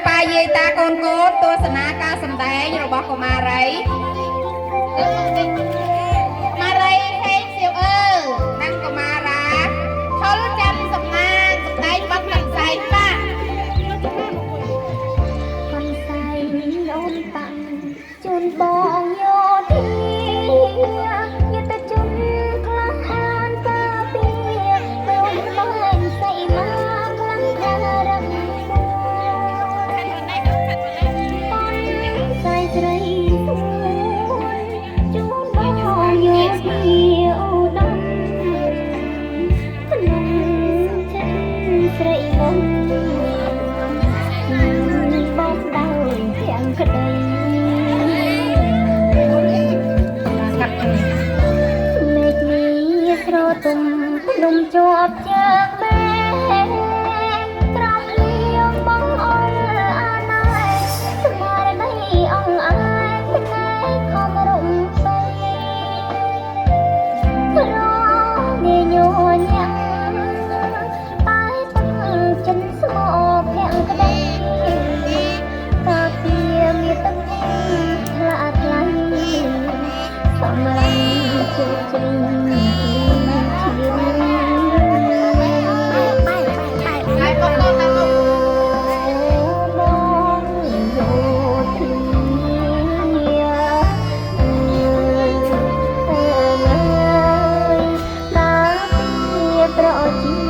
បាយយាយតាកូនកូនទស្សនាការសម្ដែងរបស់កុមារីហេងសៀវអើនិងកុមារាឈុលច័ន្ទសំណាងសម្ដែងបទកន្សែងបាក់កន្សែងអូនតាំងជូនបងយោធាយុទ្ធជនក្លាហានការពារព្រមលែងសៃមាខ្លាំងខារឹងសៃស្រីសួយជូនបងយោធាអូដំភ្នំចិត្តស្រីមុំបងដោយទាំងក្តីមេឃនេះស្រទុំភ្នំជាប់ជើងមេត្រប់លៀងបងអល់អាណៃស្មារតីអង្អាយភ្នែកខំរំពេប្រនាញញាំតែទឹកចិនស្មោភ័ក្រក្តីតាពីមានទឹកថ្លាថ្លៃសម្រាប់ជោគជ័យហើយបងបងណាបងយោធាតាពីប្រជី